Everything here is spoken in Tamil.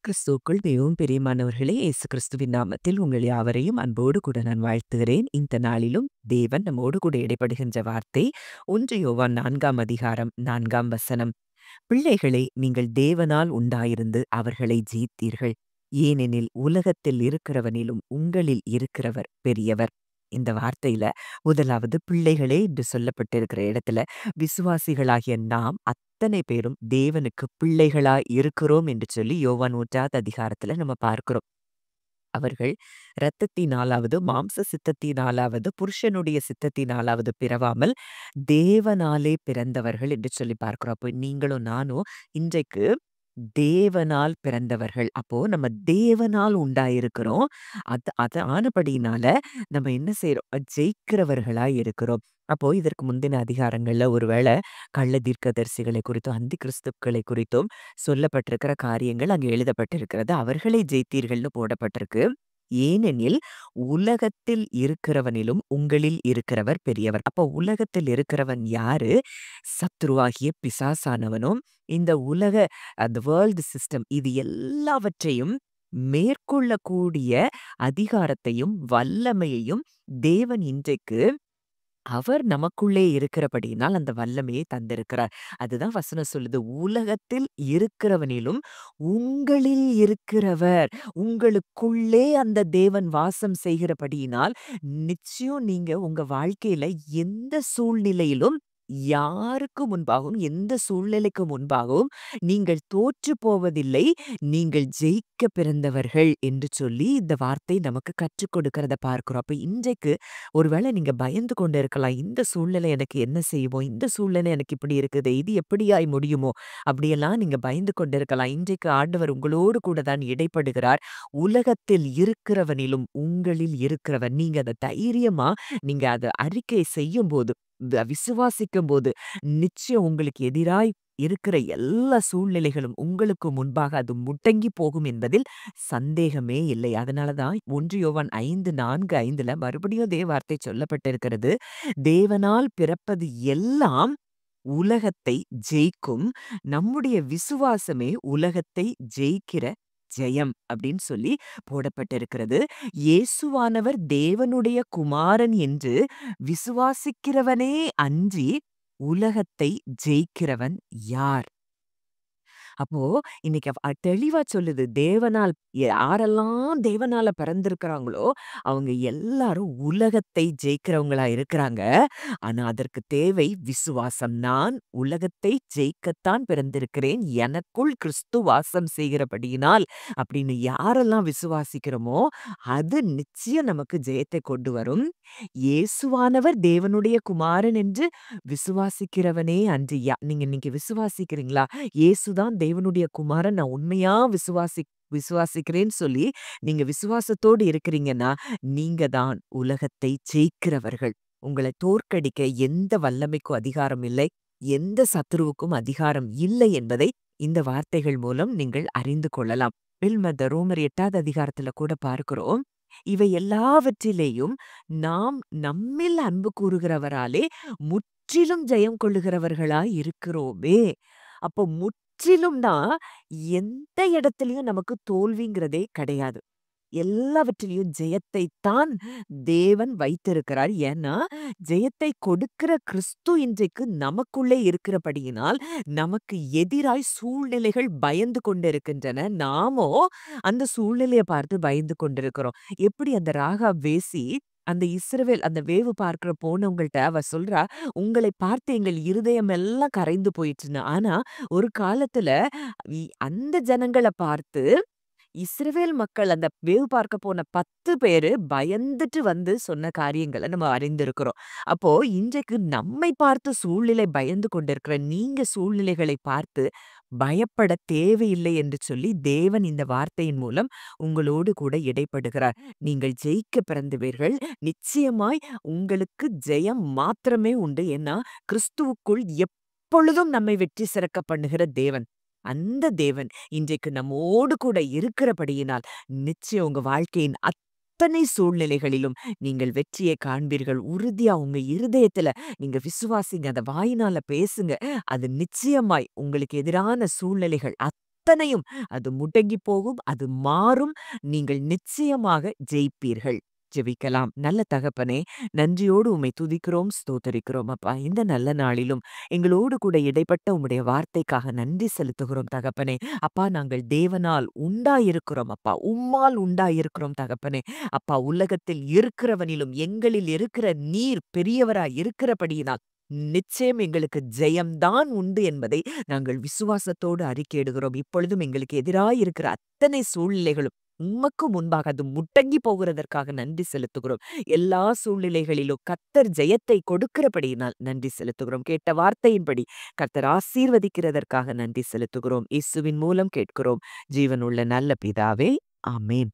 கிறிஸ்துவுக்குள் மிகவும் பிரியமானவர்களே, இயேசு கிறிஸ்துவின் நாமத்தில் உங்கள் யாவரையும் அன்போடு கூட நான் வாழ்த்துகிறேன். இந்த நாளிலும் தேவன் நம்மோடு கூட இடைப்படுகின்ற வார்த்தை 1 யோவான் 4ஆம் அதிகாரம் 4ஆம் வசனம். பிள்ளைகளே, நீங்கள் தேவனால் உண்டாயிருந்து அவர்களை ஜெயித்தீர்கள். ஏனெனில் உலகத்தில் இருக்கிறவனிலும் உங்களில் இருக்கிறவர் பெரியவர். இந்த வார்த்தையில முதலாவது பிள்ளைகளே என்று சொல்லப்பட்டிருக்கிற இடத்துல விசுவாசிகளாகிய நாம் அத்தனை பேரும் தேவனுக்கு பிள்ளைகளா இருக்கிறோம் என்று சொல்லி யோவான் 1ஆவது அதிகாரத்துல நம்ம பார்க்கிறோம். அவர்கள் இரத்தத்தினாலாவது மாம்ச சித்தத்தினாலாவது புருஷனுடைய சித்தத்தினாலாவது பிறவாமல் தேவனாலே பிறந்தவர்கள் என்று சொல்லி பார்க்கிறோம். அப்போ நீங்களும் நானும் இன்றைக்கு தேவனால் பிறந்தவர்கள். அப்போ நம்ம தேவனால் உண்டாயிருக்கிறோம். அது ஆனபடியினால நம்ம என்ன செய்றோம்? ஜெயிக்கிறவர்களா இருக்கிறோம். அப்போ இதற்கு முந்தின அதிகாரங்கள்ல ஒருவேளை கள்ள தீர்க்கதரிசிகளை குறித்தும் அந்தி கிறிஸ்துக்களை குறித்தும் சொல்லப்பட்டிருக்கிற காரியங்கள் அங்கே எழுதப்பட்டிருக்கிறது. அவர்களை ஜெயித்தீர்கள்னு போடப்பட்டிருக்கு. ஏனெனில் உலகத்தில் இருக்கிறவனிலும் உங்களில் இருக்கிறவர் பெரியவர். அப்போ உலகத்தில் இருக்கிறவன் யாரு? சத்ருவாகிய பிசாசானவனும் இந்த உலக அந்த வேர்ல்டு சிஸ்டம் இது எல்லாவற்றையும் மேற்கொள்ளக்கூடிய அதிகாரத்தையும் வல்லமையையும் தேவன் இன்றைக்கு அவர் நமக்குள்ளே இருக்கிறபடியினால் அந்த வல்லமையை தந்திருக்கிறார். அதுதான் வசனம் சொல்லுது. உலகத்தில் இருக்கிறவனிலும் உங்களில் இருக்கிறவர். உங்களுக்குள்ளே அந்த தேவன் வாசம் செய்கிறபடியினால் நிச்சயம் நீங்க உங்க வாழ்க்கையில எந்த சூழ்நிலையிலும் யாருக்கு முன்பாகவும் எந்த சூழ்நிலைக்கு முன்பாகவும் நீங்கள் தோற்று போவதில்லை. நீங்கள் ஜெயிக்க பிறந்தவர்கள் என்று சொல்லி இந்த வார்த்தை நமக்கு கற்றுக் கொடுக்கிறத பார்க்கிறோம். அப்ப இன்றைக்கு ஒருவேளை நீங்க பயந்து கொண்டு இருக்கலாம். இந்த சூழ்நிலை எனக்கு என்ன செய்யுமோ? இந்த சூழ்நிலை எனக்கு இப்படி இருக்குது. இது எப்படியாய் முடியுமோ? அப்படியெல்லாம் நீங்க பயந்து கொண்டு இருக்கலாம். இன்றைக்கு ஆண்டவர் உங்களோடு கூட தான் இடைப்படுகிறார். உலகத்தில் இருக்கிறவனிலும் உங்களில் இருக்கிறவன். நீங்க அத தைரியமா நீங்க அத அறிக்கை செய்யும்போது, விசுவாசிக்கும்போது நிச்சயம் உங்களுக்கு எதிராய் இருக்கிற எல்லா சூழ்நிலைகளும் உங்களுக்கு முன்பாக அது முடங்கி போகும் என்பதில் சந்தேகமே இல்லை. அதனாலதான் 1 யோவான் 5:4-5 மறுபடியும் அதே வார்த்தை சொல்லப்பட்டிருக்கிறது. தேவனால் பிறப்பது எல்லாம் உலகத்தை ஜெயிக்கும். நம்முடைய விசுவாசமே உலகத்தை ஜெயிக்கிற ஜெயம் அப்படின்னு சொல்லி போடப்பட்டிருக்கிறது. இயேசுவானவர் தேவனுடைய குமாரன் என்று விசுவாசிக்கிறவனே அன்றி உலகத்தை ஜெயிக்கிறவன் யார்? அப்போ இன்னைக்கு தெளிவா சொல்லுது. தேவனால் யாரெல்லாம் தேவனால பிறந்திருக்கிறாங்களோ அவங்க எல்லாரும் உலகத்தை ஜெயிக்கிறவங்களா இருக்கிறாங்க. ஆனா அதற்கு தேவை விசுவாசம். நான் உலகத்தை ஜெயிக்கத்தான் பிறந்திருக்கிறேன். எனக்குள் கிறிஸ்து வாசம் செய்கிறபடியினால் அப்படின்னு யாரெல்லாம் விசுவாசிக்கிறோமோ அது நிச்சயம் நமக்கு ஜெயத்தை கொண்டு வரும். இயேசுவானவர் தேவனுடைய குமாரன் என்று விசுவாசிக்கிறவனே அன்றி நீங்க இன்னைக்கு விசுவாசிக்கிறீங்களா? இயேசுதான் தேவனுடைய குமாரன் நான் உண்மையா விசுவாசிக்கிறேன்னு சொல்லி நீங்க விசுவாசத்தோடு இருக்கிறீங்கன்னா நீங்க தான் உலகத்தை ஜெயிக்கிறவர்கள். உங்களை தோற்கடிக்க எந்த வல்லமைக்கும் அதிகாரம் இல்லை. எந்த சத்துருவுக்கும் அதிகாரம் இல்லை என்பதை இந்த வார்த்தைகள் மூலம் நீங்கள் அறிந்து கொள்ளலாம். ரோமர் 8ஆவது அதிகாரத்துல கூட பார்க்கிறோம். இவை எல்லாவற்றிலேயும் நாம் நம்மில் அன்பு கூறுகிறவராலே முற்றிலும் ஜெயம் கொள்ளுகிறவர்களாய் இருக்கிறோமே. அப்போ முற்றிலும்னா எந்த இடத்துலயும் நமக்கு தோல்விங்கிறதே கிடையாது. எல்லாவற்றிலையும் ஜெயத்தை தான் தேவன் வைத்திருக்கிறார். ஏன்னா ஜெயத்தை கொடுக்கிற கிறிஸ்து இன்றைக்கு நமக்குள்ளே இருக்கிறபடியினால் நமக்கு எதிராய் சூழ்நிலைகள் பயந்து கொண்டிருக்கின்றன. நாமோ அந்த சூழ்நிலையை பார்த்து பயந்து கொண்டிருக்கிறோம். எப்படி அந்த ராகாப் வேசி அந்த இஸ்ரவேல் அந்த வேவு பார்க்கிற போனவங்கள்ட்ட அவ சொல்றா, உங்களை பார்த்து எங்கள் இருதயம் எல்லாம் கரைந்து போயிட்டுன்னு. ஆனா ஒரு காலத்துல அந்த ஜனங்களை பார்த்து இஸ்ரவேல் மக்கள் அந்த வேவு பார்க்க போன 10 பேரு பயந்துட்டு வந்து சொன்ன காரியங்களை நம்ம அறிந்திருக்கிறோம். அப்போ இன்றைக்கு நம்மை பார்த்து சூழ்நிலை பயந்து கொண்டிருக்கிற நீங்க சூழ்நிலைகளை பார்த்து பயப்பட தேவையில்லை என்று சொல்லி தேவன் இந்த வார்த்தையின் மூலம் உங்களோடு கூட இடைப்படுகிறார். நீங்கள் ஜெயிக்க பிறந்தவர்கள். நிச்சயமாய் உங்களுக்கு ஜெயம் மாத்திரமே உண்டு. ஏன்னா கிறிஸ்துவுக்குள் எப்பொழுதும் நம்மை வெற்றி சிறக்க பண்ணுகிற தேவன். அந்த தேவன் இன்றைக்கு நம்மோடு கூட இருக்கிறபடியினால் நிச்சயம் உங்க வாழ்க்கையின் அத்தனை சூழ்நிலைகளிலும் நீங்கள் வெற்றியை காண்பீர்கள். உறுதியா உங்க இருதயத்துல நீங்க விசுவாசிங்க. அத வாயினால பேசுங்க. அது நிச்சயமாய் உங்களுக்கு எதிரான சூழ்நிலைகள் அத்தனையும் அது முடங்கி போகும், அது மாறும். நீங்கள் நிச்சயமாக ஜெயிப்பீர்கள். ஜெபிக்கலாம். நல்ல தகப்பனே, நன்றியோடு உம்மை துதிக்கிறோம், ஸ்தோத்தரிக்கிறோம் அப்பா. இந்த நல்ல நாளிலும் எங்களோடு கூட இடைப்பட்ட உம்முடைய வார்த்தைக்காக நன்றி செலுத்துகிறோம் தகப்பனே. அப்பா, நாங்கள் தேவனால் உண்டாயிருக்கிறோம் அப்பா. உம்மால் உண்டாயிருக்கிறோம் தகப்பனே. அப்பா, உலகத்தில் இருக்கிறவனிலும் எங்களில் இருக்கிற நீர் பெரியவராய் இருக்கிறபடியினால் நிச்சயம் எங்களுக்கு ஜெயம்தான் உண்டு என்பதை நாங்கள் விசுவாசத்தோடு அறிக்கையிடுகிறோம். இப்பொழுதும் எங்களுக்கு எதிராய் இருக்கிற அத்தனை சூழ்நிலைகளும் உமக்கு முன்பாக அது முடங்கி போகிறதற்காக நன்றி செலுத்துகிறோம். எல்லா சூழ்நிலைகளிலும் கர்த்தர் ஜெயத்தை கொடுக்கிறபடியினால் நன்றி செலுத்துகிறோம். கேட்ட வார்த்தையின்படி கர்த்தர் ஆசீர்வதிக்கிறதற்காக நன்றி செலுத்துகிறோம். இயேசுவின் மூலம் கேட்கிறோம். ஜீவனுள்ள நல்ல பிதாவே, ஆமென்.